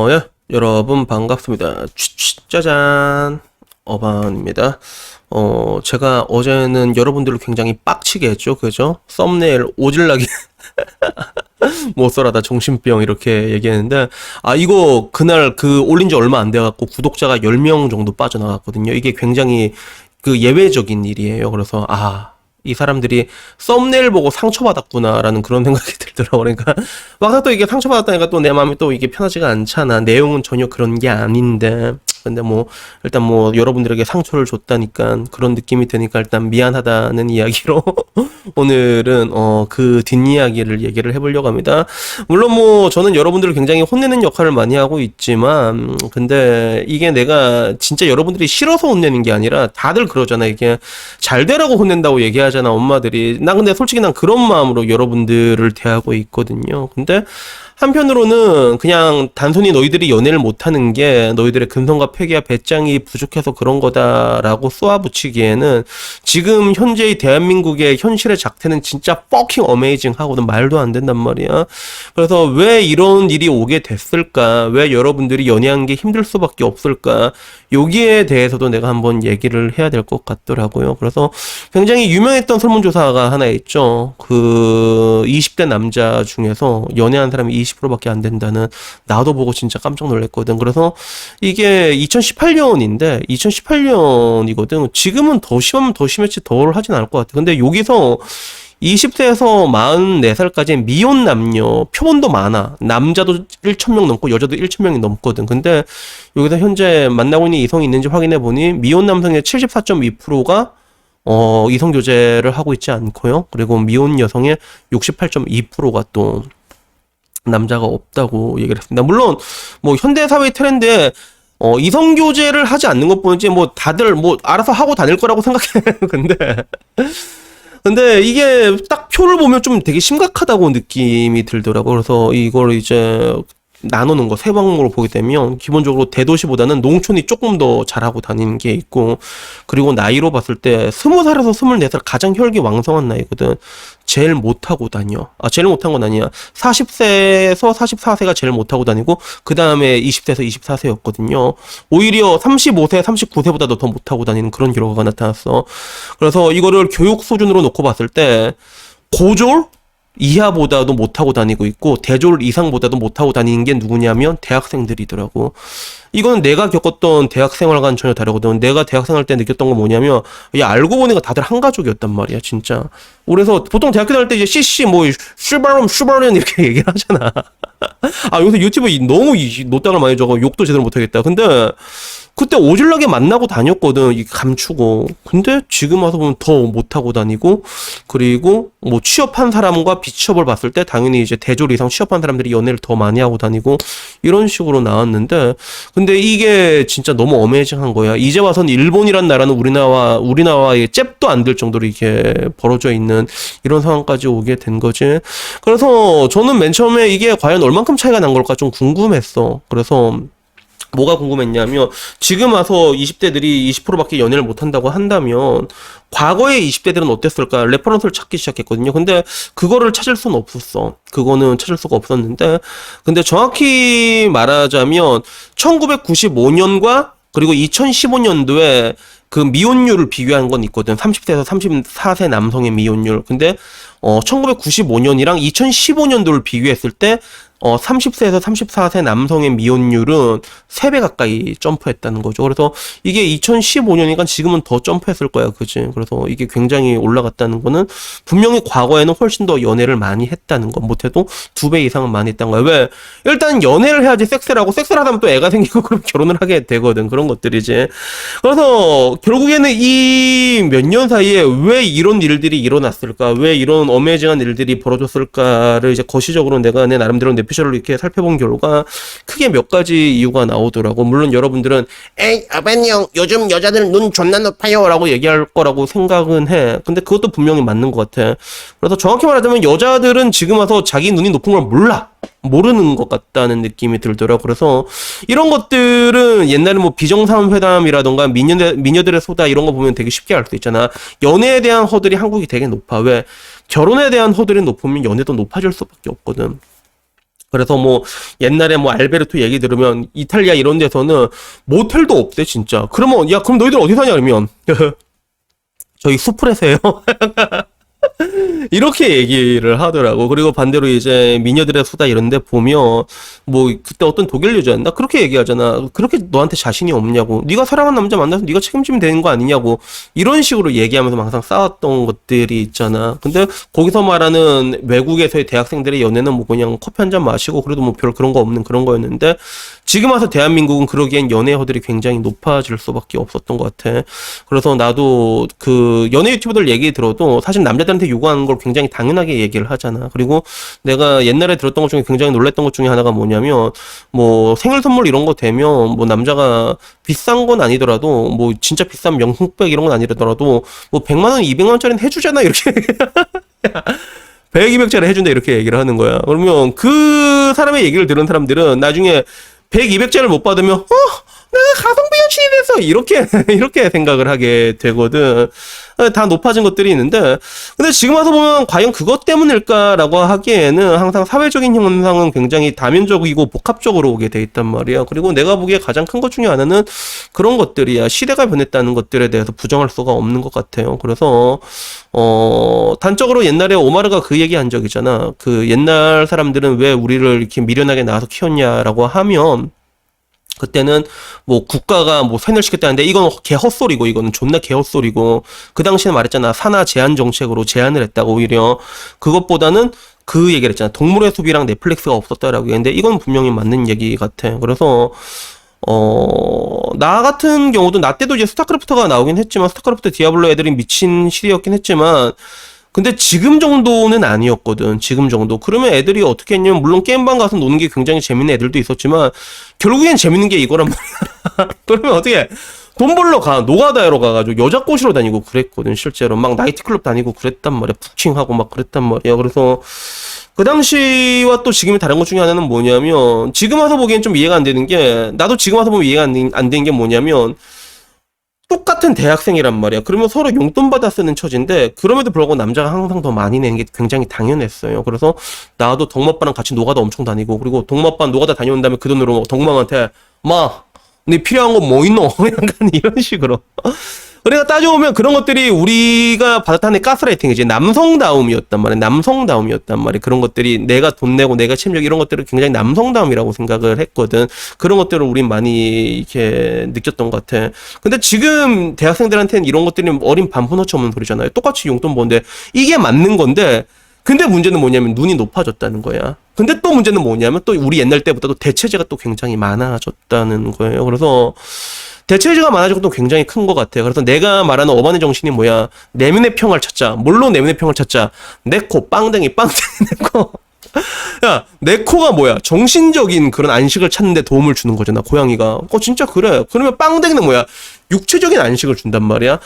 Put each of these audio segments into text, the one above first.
예, 여러분 반갑습니다. 짜잔, 어반입니다. 제가 어제는 여러분들을 굉장히 빡치게 했죠, 그죠? 썸네일 오질나게 못 써라다 정신병 이렇게 얘기했는데, 이거 그날 올린 지 얼마 안 돼갖고 구독자가 10명 정도 빠져나갔거든요. 이게 굉장히 예외적인 일이에요. 그래서 이 사람들이 썸네일 보고 상처받았구나라는 그런 생각이 들더라고. 그러니까 막상 또 이게 상처받았다니까 또 내 마음이 또 이게 편하지가 않잖아. 내용은 전혀 그런 게 아닌데. 근데 일단 여러분들에게 상처를 줬다니까 그런 느낌이 드니까 일단 미안하다는 이야기로 오늘은 그 뒷이야기를 얘기를 해보려고 합니다. 물론 저는 여러분들을 굉장히 혼내는 역할을 많이 하고 있지만, 근데 이게 내가 진짜 여러분들이 싫어서 혼내는 게 아니라 다들 그러잖아. 이게 잘 되라고 혼낸다고 얘기하잖아, 엄마들이. 근데 솔직히 난 그런 마음으로 여러분들을 대하고 있거든요. 근데 한편으로는 그냥 단순히 너희들이 연애를 못하는 게 너희들의 근성과 패기와 배짱이 부족해서 그런 거다라고 쏘아붙이기에는 지금 현재의 대한민국의 현실의 작태는 진짜 fucking amazing 하고는 말도 안 된단 말이야. 그래서 왜 이런 일이 오게 됐을까? 왜 여러분들이 연애한 게 힘들 수밖에 없을까? 여기에 대해서도 내가 한번 얘기를 해야 될 것 같더라고요. 그래서 굉장히 유명했던 설문조사가 하나 있죠. 20대 남자 중에서 연애한 사람이 20%밖에 안 된다는, 나도 보고 진짜 깜짝 놀랐거든. 그래서 이게 2018년인데 2018년이거든. 지금은 더 심하면 더 심했지 덜 하진 않을 것 같아. 근데 여기서 20대에서 44살까지 미혼 남녀 표본도 많아. 남자도 1,000명 넘고 여자도 1,000명이 넘거든. 근데 여기서 현재 만나고 있는 이성이 있는지 확인해 보니 미혼 남성의 74.2%가 이성 교제를 하고 있지 않고요. 그리고 미혼 여성의 68.2%가 또 남자가 없다고 얘기를 했습니다. 물론 현대 사회 트렌드에 이성 교제를 하지 않는 것 뿐이지 다들 알아서 하고 다닐 거라고 생각해. 근데 이게 딱 표를 보면 좀 되게 심각하다고 느낌이 들더라고. 그래서 이걸 이제 나누는 거 세 방으로 보게 되면 기본적으로 대도시보다는 농촌이 조금 더 잘하고 다니는 게 있고, 그리고 나이로 봤을 때 20살에서 24살 가장 혈기 왕성한 나이거든. 제일 못하고 다녀. 제일 못한 건 아니야. 40세에서 44세가 제일 못하고 다니고 그 다음에 20세에서 24세였거든요. 오히려 35세, 39세보다도 더 못하고 다니는 그런 결과가 나타났어. 그래서 이거를 교육 수준으로 놓고 봤을 때 고졸 이하보다도 못하고 다니고 있고 대졸 이상보다도 못하고 다니는 게 누구냐면 대학생들이더라고. 이거는 내가 겪었던 대학생활과는 전혀 다르거든. 내가 대학생활 때 느꼈던 건 뭐냐면, 알고 보니까 다들 한 가족이었단 말이야, 진짜. 그래서 보통 대학교 다닐 때 이제 CC 슈바름 이렇게 얘기를 하잖아. 요새 유튜브 너무 노땅을 많이 적어 욕도 제대로 못하겠다. 근데 그때 오질나게 만나고 다녔거든, 감추고. 근데 지금 와서 보면 더 못하고 다니고, 그리고 취업한 사람과 비취업을 봤을 때 당연히 이제 대졸 이상 취업한 사람들이 연애를 더 많이 하고 다니고 이런 식으로 나왔는데, 근데 이게 진짜 너무 어메이징한 거야. 이제 와선 일본이란 나라는 우리나라의 잽도 안 될 정도로 이게 벌어져 있는 이런 상황까지 오게 된 거지. 그래서 저는 맨 처음에 이게 과연 얼만큼 차이가 난 걸까 좀 궁금했어. 그래서 뭐가 궁금했냐면, 지금 와서 20대들이 20%밖에 연애를 못한다고 한다면 과거의 20대들은 어땠을까 레퍼런스를 찾기 시작했거든요. 근데 그거를 찾을 수는 없었어. 그거는 찾을 수가 없었는데, 근데 정확히 말하자면 1995년과 그리고 2015년도에 그 미혼율을 비교한 건 있거든. 30세에서 34세 남성의 미혼율. 근데 1995년이랑 2015년도를 비교했을 때 30세에서 34세 남성의 미혼율은 3배 가까이 점프했다는 거죠. 그래서 이게 2015년이니까 지금은 더 점프했을 거야, 그지? 그래서 이게 굉장히 올라갔다는 거는 분명히 과거에는 훨씬 더 연애를 많이 했다는 거. 못해도 2배 이상은 많이 했다는 거야. 왜? 일단 연애를 해야지 섹스를 하고, 섹스를 하다 보면 또 애가 생기고 그럼 결혼을 하게 되거든. 그런 것들이지. 그래서 결국에는 이 몇 년 사이에 왜 이런 일들이 일어났을까? 왜 이런 어메이징한 일들이 벌어졌을까를 이제 거시적으로 내가 내 나름대로 피셜을 이렇게 살펴본 결과 크게 몇 가지 이유가 나오더라고. 물론 여러분들은 에이 아버님 요즘 여자들 눈 존나 높아요 라고 얘기할 거라고 생각은 해. 근데 그것도 분명히 맞는 것 같아. 그래서 정확히 말하자면 여자들은 지금 와서 자기 눈이 높은 걸 모르는 것 같다는 느낌이 들더라고. 그래서 이런 것들은 옛날에 비정상회담이라던가 미녀들의 소다 이런 거 보면 되게 쉽게 알 수 있잖아. 연애에 대한 허들이 한국이 되게 높아. 왜? 결혼에 대한 허들이 높으면 연애도 높아질 수밖에 없거든. 그래서 뭐 옛날에 뭐 알베르토 얘기 들으면 이탈리아 이런 데서는 모텔도 없대 진짜. 그러면 야 그럼 너희들 어디 사냐 그러면 저희 수풀에서요. 이렇게 얘기를 하더라고. 그리고 반대로 이제 미녀들의 수다 이런 데 보면 뭐 그때 어떤 독일 여자였나 그렇게 얘기하잖아. 그렇게 너한테 자신이 없냐고. 네가 사랑한 남자 만나서 네가 책임지면 되는 거 아니냐고. 이런 식으로 얘기하면서 항상 싸웠던 것들이 있잖아. 근데 거기서 말하는 외국에서의 대학생들의 연애는 뭐 그냥 커피 한 잔 마시고 그래도 뭐 별 그런 거 없는 그런 거였는데 지금 와서 대한민국은 그러기엔 연애 허들이 굉장히 높아질 수밖에 없었던 것 같아. 그래서 나도 그 연애 유튜버들 얘기 들어도 사실 남자들한테 요구하는 걸 굉장히 당연하게 얘기를 하잖아. 그리고 내가 옛날에 들었던 것 중에 굉장히 놀랬던 것 중에 하나가 뭐냐면 뭐 생일 선물 이런 거 되면 뭐 남자가 비싼 건 아니더라도 뭐 진짜 비싼 명품백 이런 건 아니더라도 뭐 100만 원, 200만 원짜리는 해주잖아 이렇게 100, 200짜리 해준다 이렇게 얘기를 하는 거야. 그러면 그 사람의 얘기를 들은 사람들은 나중에 100, 200짜리를 못 받으면 내가 가성비 여친이 돼서 이렇게 생각을 하게 되거든. 다 높아진 것들이 있는데 근데 지금 와서 보면 과연 그것 때문일까라고 하기에는 항상 사회적인 현상은 굉장히 다면적이고 복합적으로 오게 돼 있단 말이야. 그리고 내가 보기에 가장 큰 것 중에 하나는 그런 것들이야. 시대가 변했다는 것들에 대해서 부정할 수가 없는 것 같아요. 그래서 단적으로 옛날에 오마르가 그 얘기 한 적이잖아. 그 옛날 사람들은 왜 우리를 이렇게 미련하게 낳아서 키웠냐라고 하면 그때는 뭐 국가가 뭐 세뇌를 시켰다는데 이건 개 헛소리고 이거는 존나 개 헛소리고 그 당시에 말했잖아. 산하 제한 정책으로 제한을 했다고 오히려 그것보다는 그 얘기를 했잖아. 동물의 숲이랑 넷플릭스가 없었다라고 했는데 이건 분명히 맞는 얘기 같아. 그래서 나 같은 경우도 나 때도 이제 스타크래프트가 나오긴 했지만 스타크래프트 디아블로 애들이 미친 시대였긴 했지만 근데 지금 정도는 아니었거든. 지금 정도. 그러면 애들이 어떻게 했냐면 물론 게임방 가서 노는 게 굉장히 재밌는 애들도 있었지만 결국엔 재밌는 게 이거란 말이야. 그러면 어떻게 해? 돈 벌러 가. 노가다로 가가지고 여자 꼬시러 다니고 그랬거든. 실제로 막 나이트클럽 다니고 그랬단 말이야. 부킹하고 막 그랬단 말이야. 그래서 그 당시와 또 지금이 다른 것 중에 하나는 뭐냐면 지금 와서 보기엔 좀 이해가 안 되는 게 나도 지금 와서 보면 이해가 안 되는 게 뭐냐면 똑같은 대학생이란 말이야. 그러면 서로 용돈 받아 쓰는 처지인데 그럼에도 불구하고 남자가 항상 더 많이 내는 게 굉장히 당연했어요. 그래서 나도 덕마빠랑 같이 노가다 엄청 다니고 그리고 덕마빠 노가다 다녀온 다음에 그 돈으로 덕마한테 네 필요한 거 뭐 있노? 약간 이런 식으로. 우리가 따져보면 그런 것들이 우리가 받았다는 가스라이팅이지 남성다움이었단 말이야. 남성다움이었단 말이야. 그런 것들이 내가 돈 내고 내가 책임지고 이런 것들을 굉장히 남성다움이라고 생각을 했거든. 그런 것들을 우린 많이 이렇게 느꼈던 것 같아. 근데 지금 대학생들한테는 이런 것들이 어린 반푼어치 없는 소리잖아요. 똑같이 용돈 버는데 이게 맞는 건데 근데 문제는 뭐냐면 눈이 높아졌다는 거야. 근데 또 문제는 뭐냐면 또 우리 옛날 때보다 도 대체제가 또 굉장히 많아졌다는 거예요. 그래서 대체제가 많아진 것도 굉장히 큰 것 같아요. 그래서 내가 말하는 어반의 정신이 뭐야? 내면의 평화를 찾자. 뭘로 내면의 평화를 찾자? 내 코, 빵댕이 내 코. 야, 내 코가 뭐야? 정신적인 그런 안식을 찾는 데 도움을 주는 거잖아, 고양이가. 진짜 그래. 그러면 빵댕이는 뭐야? 육체적인 안식을 준단 말이야.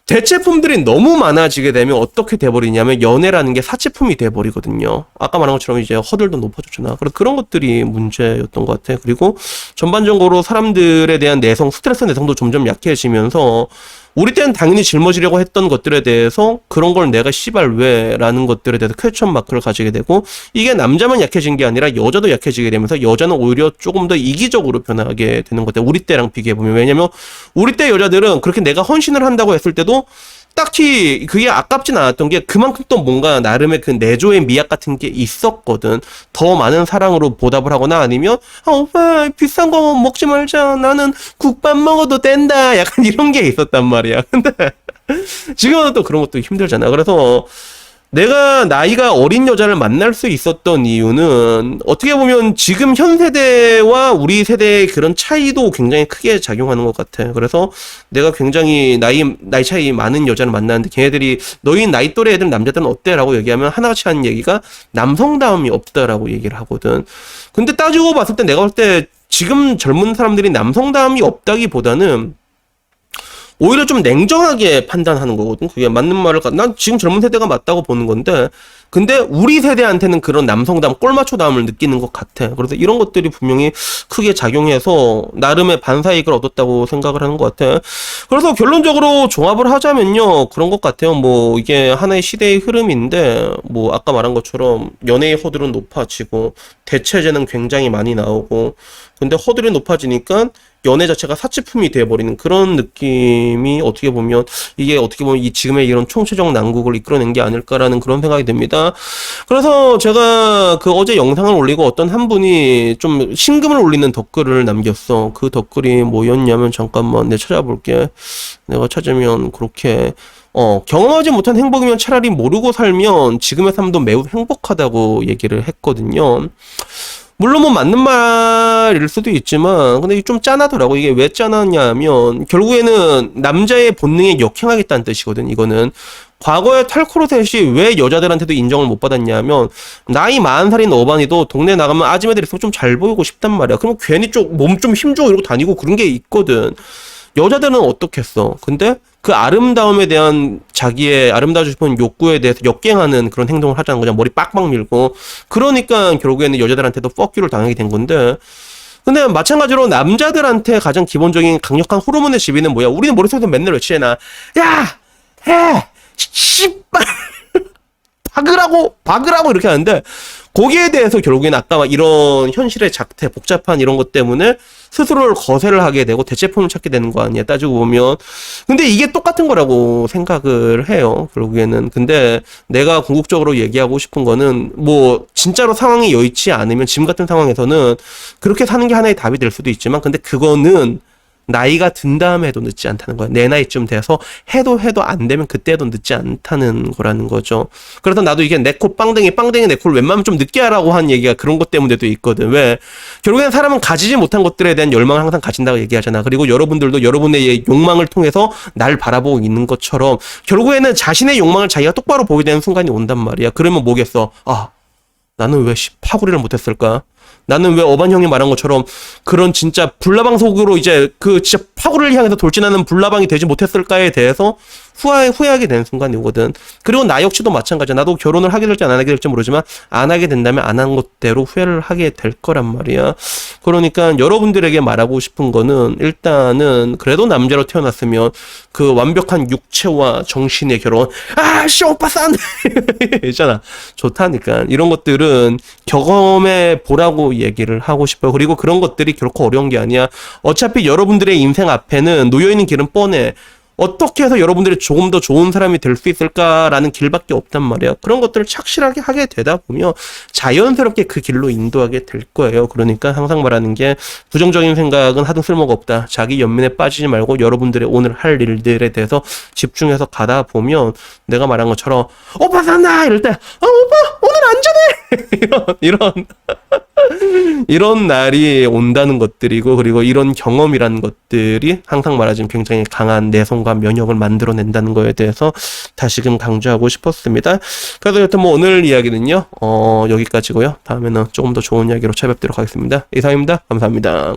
대체품들이 너무 많아지게 되면 어떻게 돼버리냐면 연애라는 게 사치품이 돼버리거든요. 아까 말한 것처럼 이제 허들도 높아졌잖아. 그래서 그런 것들이 문제였던 것 같아. 그리고 전반적으로 사람들에 대한 내성, 스트레스 내성도 점점 약해지면서 우리 때는 당연히 짊어지려고 했던 것들에 대해서 그런 걸 내가 씨발 왜 라는 것들에 대해서 퀘스천 마크를 가지게 되고 이게 남자만 약해진 게 아니라 여자도 약해지게 되면서 여자는 오히려 조금 더 이기적으로 변하게 되는 것 같아요. 우리 때랑 비교해보면. 왜냐면 우리 때 여자들은 그렇게 내가 헌신을 한다고 했을 때도 딱히 그게 아깝진 않았던 게 그만큼 또 뭔가 나름의 그 내조의 미학 같은 게 있었거든. 더 많은 사랑으로 보답을 하거나 아니면 오빠 비싼 거 먹지 말자. 나는 국밥 먹어도 된다. 약간 이런 게 있었단 말이야. 근데 지금은 또 그런 것도 힘들잖아. 그래서 내가 나이가 어린 여자를 만날 수 있었던 이유는 어떻게 보면 지금 현 세대와 우리 세대의 그런 차이도 굉장히 크게 작용하는 것 같아. 그래서 내가 굉장히 나이 차이 많은 여자를 만나는데 걔네들이 너희 나이 또래 애들 남자들은 어때? 라고 얘기하면 하나같이 하는 얘기가 남성다움이 없다라고 얘기를 하거든. 근데 따지고 봤을 때 내가 볼 때 지금 젊은 사람들이 남성다움이 없다기보다는 오히려 좀 냉정하게 판단하는 거거든. 그게 맞는 말을, 난 지금 젊은 세대가 맞다고 보는 건데, 근데 우리 세대한테는 그런 남성다움, 꼴마초다움을 느끼는 것 같아. 그래서 이런 것들이 분명히 크게 작용해서 나름의 반사이익을 얻었다고 생각을 하는 것 같아. 그래서 결론적으로 종합을 하자면요, 그런 것 같아요. 뭐 이게 하나의 시대의 흐름인데, 뭐 아까 말한 것처럼 연애의 허들은 높아지고 대체제는 굉장히 많이 나오고, 근데 허들이 높아지니까 연애 자체가 사치품이 돼버리는 그런 느낌이 어떻게 보면 이게 어떻게 보면 이 지금의 이런 총체적 난국을 이끌어낸 게 아닐까라는 그런 생각이 듭니다. 그래서 제가 그 어제 영상을 올리고 어떤 한 분이 좀 심금을 울리는 댓글을 남겼어. 그 댓글이 뭐였냐면 잠깐만 내가 찾아볼게. 내가 찾으면 그렇게 경험하지 못한 행복이면 차라리 모르고 살면 지금의 삶도 매우 행복하다고 얘기를 했거든요. 물론 뭐 맞는 말일 수도 있지만 근데 이게 좀 짠하더라고. 이게 왜 짠하냐면 결국에는 남자의 본능에 역행하겠다는 뜻이거든. 이거는 과거에 탈코르셋이 왜 여자들한테도 인정을 못 받았냐면 나이 40살인 어반이도 동네 나가면 아줌마들이 있으면 좀 잘 보이고 싶단 말이야. 그럼 괜히 좀 몸 좀 힘주고 이러고 다니고 그런 게 있거든. 여자들은 어떻겠어. 근데 그 아름다움에 대한 자기의 아름다워 싶은 욕구에 대해서 역갱하는 그런 행동을 하자는 거잖아. 머리 빡빡 밀고. 그러니까 결국에는 여자들한테도 뻑큐를 당하게 된 건데. 근데 마찬가지로 남자들한테 가장 기본적인 강력한 호르몬의 시비는 뭐야? 우리는 머릿속에서 맨날 외치잖아. 야! 해! 씨발! 박으라고 이렇게 하는데 거기에 대해서 결국에는 아까 막 이런 현실의 작태, 복잡한 이런 것 때문에 스스로를 거세를 하게 되고 대체품을 찾게 되는 거 아니야, 따지고 보면. 근데 이게 똑같은 거라고 생각을 해요, 결국에는. 근데 내가 궁극적으로 얘기하고 싶은 거는 뭐 진짜로 상황이 여의치 않으면 지금 같은 상황에서는 그렇게 사는 게 하나의 답이 될 수도 있지만 근데 그거는 나이가 든 다음에 해도 늦지 않다는 거야. 내 나이쯤 돼서 해도 안 되면 그때도 늦지 않다는 거라는 거죠. 그래서 나도 이게 내 코 빵댕이 내 코를 웬만하면 좀 늦게 하라고 한 얘기가 그런 것 때문에도 있거든. 왜? 결국엔 사람은 가지지 못한 것들에 대한 열망을 항상 가진다고 얘기하잖아. 그리고 여러분들도 여러분의 욕망을 통해서 날 바라보고 있는 것처럼 결국에는 자신의 욕망을 자기가 똑바로 보게 되는 순간이 온단 말이야. 그러면 뭐겠어? 아, 나는 왜 파구리를 못했을까? 나는 왜 어반 형이 말한 것처럼 그런 진짜 불나방 속으로 이제 그 진짜 파고를 향해서 돌진하는 불나방이 되지 못했을까에 대해서 후회하게 되는 순간이 오거든. 그리고 나 역시도 마찬가지야. 나도 결혼을 하게 될지 안 하게 될지 모르지만 안 하게 된다면 안 한 것대로 후회를 하게 될 거란 말이야. 그러니까 여러분들에게 말하고 싶은 거는 일단은 그래도 남자로 태어났으면 그 완벽한 육체와 정신의 결혼 씨 오빠 싼 있잖아. 좋다니까. 이런 것들은 경험해 보라고 얘기를 하고 싶어요. 그리고 그런 것들이 결코 어려운 게 아니야. 어차피 여러분들의 인생 앞에는 놓여있는 길은 뻔해. 어떻게 해서 여러분들이 조금 더 좋은 사람이 될 수 있을까라는 길밖에 없단 말이야. 그런 것들을 착실하게 하게 되다 보면 자연스럽게 그 길로 인도하게 될 거예요. 그러니까 항상 말하는 게 부정적인 생각은 하등 쓸모가 없다. 자기 연민에 빠지지 말고 여러분들의 오늘 할 일들에 대해서 집중해서 가다 보면 내가 말한 것처럼 오빠 산다 이럴 때 오빠 오늘 안전해 이런 날이 온다는 것들이고 그리고 이런 경험이라는 것들이 항상 말하자면 굉장히 강한 내성과 면역을 만들어낸다는 거에 대해서 다시금 강조하고 싶었습니다. 그래서 여튼 뭐 오늘 이야기는요 여기까지고요. 다음에는 조금 더 좋은 이야기로 찾아뵙도록 하겠습니다. 이상입니다. 감사합니다.